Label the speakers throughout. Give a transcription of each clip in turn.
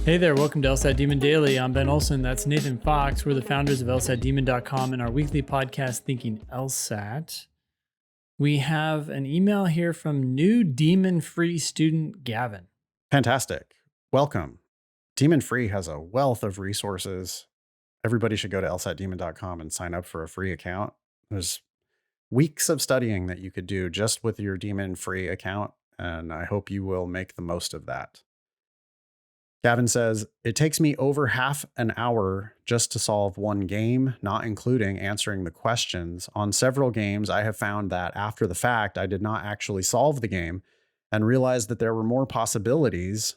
Speaker 1: Hey there, welcome to LSAT Demon Daily. I'm Ben Olson. That's Nathan Fox. We're the founders of LSATdemon.com and our weekly podcast, Thinking LSAT. We have an email here from new demon-free student Gavin.
Speaker 2: Fantastic. Welcome. Demon Free has a wealth of resources. Everybody should go to LSATdemon.com and sign up for a free account. There's weeks of studying that you could do just with your Demon Free account, and I hope you will make the most of that. Gavin says, it takes me over half an hour just to solve one game, not including answering the questions. On several games, I have found that after the fact, I did not actually solve the game and realized that there were more possibilities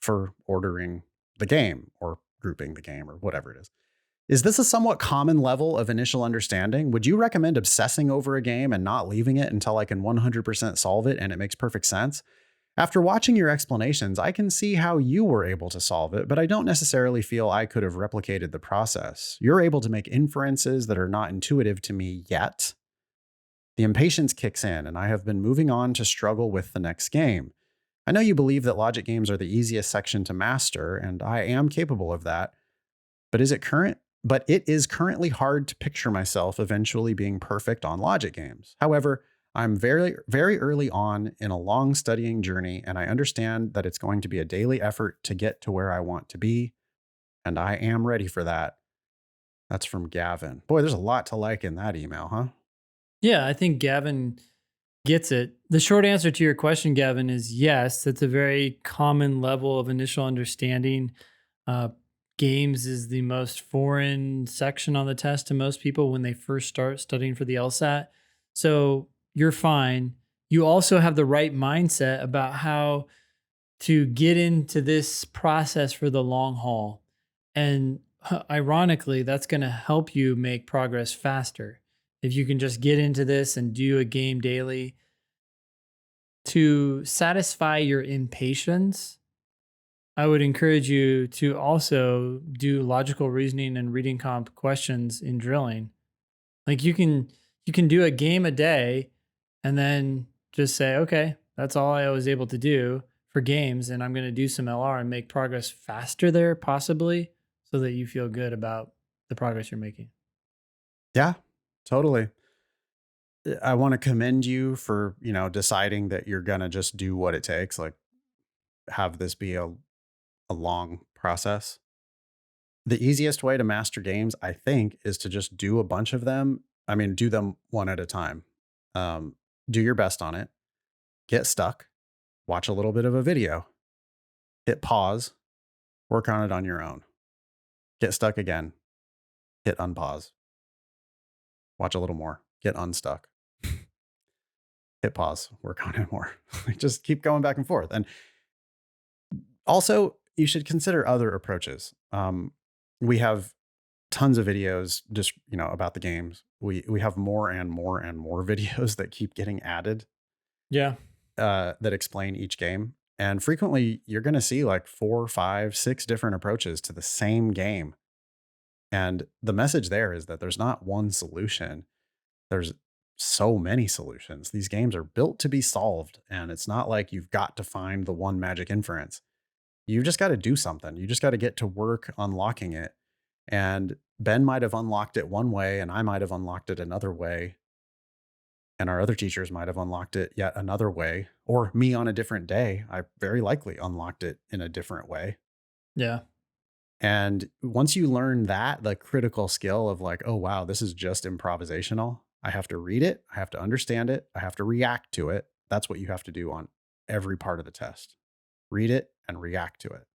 Speaker 2: for ordering the game or grouping the game or whatever it is. Is this a somewhat common level of initial understanding? Would you recommend obsessing over a game and not leaving it until I can 100% solve it and it makes perfect sense? After watching your explanations, I can see how you were able to solve it, but I don't necessarily feel I could have replicated the process. You're able to make inferences that are not intuitive to me yet. The impatience kicks in, and I have been moving on to struggle with the next game. I know you believe that logic games are the easiest section to master, and I am capable of that, but it is currently hard to picture myself eventually being perfect on logic games. However, I'm very, very early on in a long studying journey, and I understand that it's going to be a daily effort to get to where I want to be, and I am ready for that. That's from Gavin. Boy, there's a lot to like in that email, huh?
Speaker 1: Yeah, I think Gavin gets it. The short answer to your question, Gavin, is yes. That's a very common level of initial understanding. Games is the most foreign section on the test to most people when they first start studying for the LSAT. So you're fine. You also have the right mindset about how to get into this process for the long haul. And ironically, that's going to help you make progress faster. If you can just get into this and do a game daily to satisfy your impatience, I would encourage you to also do logical reasoning and reading comp questions in drilling. Like you can do a game a day and then just say, okay, that's all I was able to do for games, and I'm going to do some LR and make progress faster there possibly so that you feel good about the progress you're making.
Speaker 2: Yeah, totally. I want to commend you for, deciding that you're going to just do what it takes, like have this be a long process. The easiest way to master games, I think, is to just do a bunch of them. I mean, do them one at a time. Do your best on it. Get stuck. Watch a little bit of a video. Hit pause. Work on it on your own. Get stuck again. Hit unpause. Watch a little more. Get unstuck. Hit pause. Work on it more. Just keep going back and forth. And also, you should consider other approaches. We have tons of videos just, about the games. We have more and more and more videos that keep getting added.
Speaker 1: Yeah.
Speaker 2: That explain each game. And frequently you're going to see like 4, 5, 6 different approaches to the same game. And the message there is that there's not one solution. There's so many solutions. These games are built to be solved. And it's not like you've got to find the one magic inference. You've just got to do something. You just got to get to work unlocking it. And Ben might have unlocked it one way, and I might have unlocked it another way. And our other teachers might have unlocked it yet another way, or me on a different day. I very likely unlocked it in a different way.
Speaker 1: Yeah.
Speaker 2: And once you learn that, the critical skill of like, oh, wow, this is just improvisational. I have to read it. I have to understand it. I have to react to it. That's what you have to do on every part of the test. Read it and react to it.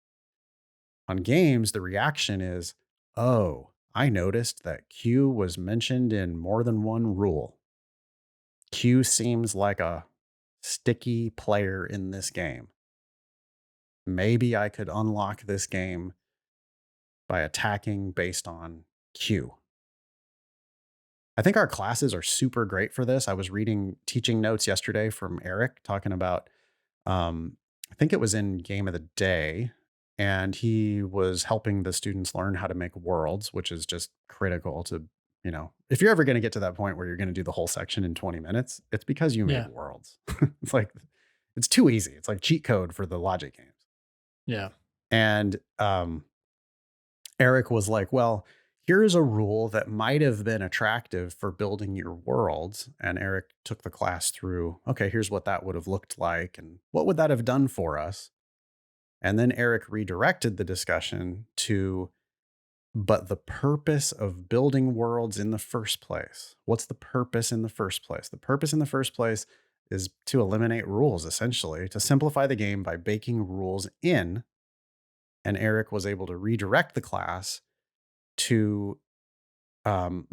Speaker 2: On games, the reaction is, oh, I noticed that Q was mentioned in more than one rule. Q seems like a sticky player in this game. Maybe I could unlock this game by attacking based on Q. I think our classes are super great for this. I was reading teaching notes yesterday from Eric talking about, I think it was in Game of the Day, and he was helping the students learn how to make worlds, which is just critical to, if you're ever going to get to that point where you're going to do the whole section in 20 minutes, it's because you made worlds. It's like, it's too easy. It's like cheat code for the logic games.
Speaker 1: Yeah.
Speaker 2: And Eric was like, well, here's a rule that might have been attractive for building your worlds. And Eric took the class through, okay, here's what that would have looked like. And what would that have done for us? And then Eric redirected the discussion to, but the purpose of building worlds in the first place. What's the purpose in the first place? The purpose in the first place is to eliminate rules, essentially, to simplify the game by baking rules in. And Eric was able to redirect the class to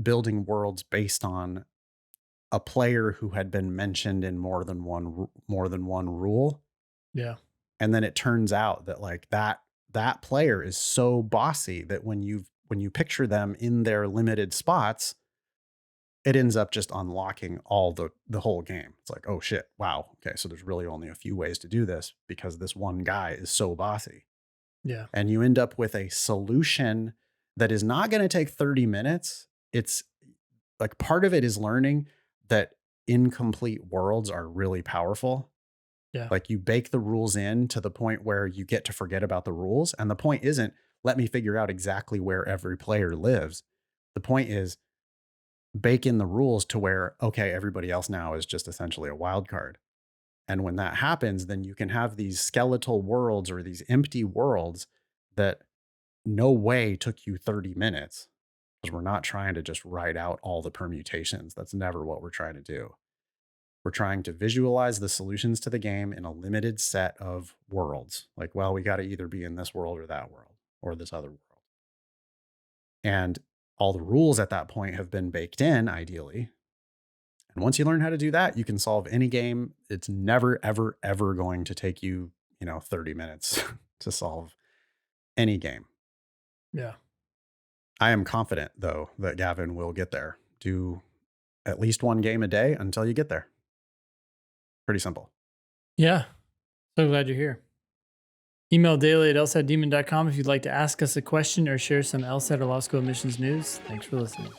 Speaker 2: building worlds based on a player who had been mentioned in more than one rule.
Speaker 1: Yeah.
Speaker 2: And then it turns out that like that player is so bossy that when you picture them in their limited spots, it ends up just unlocking all the whole game. It's like, oh shit, wow, okay, so there's really only a few ways to do this because this one guy is so bossy.
Speaker 1: Yeah.
Speaker 2: And you end up with a solution that is not going to take 30 minutes. It's like part of it is learning that incomplete worlds are really powerful.
Speaker 1: Yeah.
Speaker 2: Like you bake the rules in to the point where you get to forget about the rules. And the point isn't, let me figure out exactly where every player lives. The point is, bake in the rules to where, okay, everybody else now is just essentially a wild card. And when that happens, then you can have these skeletal worlds or these empty worlds that no way took you 30 minutes, because we're not trying to just write out all the permutations. That's never what we're trying to do. We're trying to visualize the solutions to the game in a limited set of worlds. Like, well, we got to either be in this world or that world or this other world. And all the rules at that point have been baked in, ideally. And once you learn how to do that, you can solve any game. It's never, ever, ever going to take you, 30 minutes to solve any game.
Speaker 1: Yeah.
Speaker 2: I am confident, though, that Gavin will get there. Do at least one game a day until you get there. Pretty simple.
Speaker 1: Yeah. So glad you're here. Email daily at lsatdemon.com if you'd like to ask us a question or share some LSAT or law school admissions news. Thanks for listening.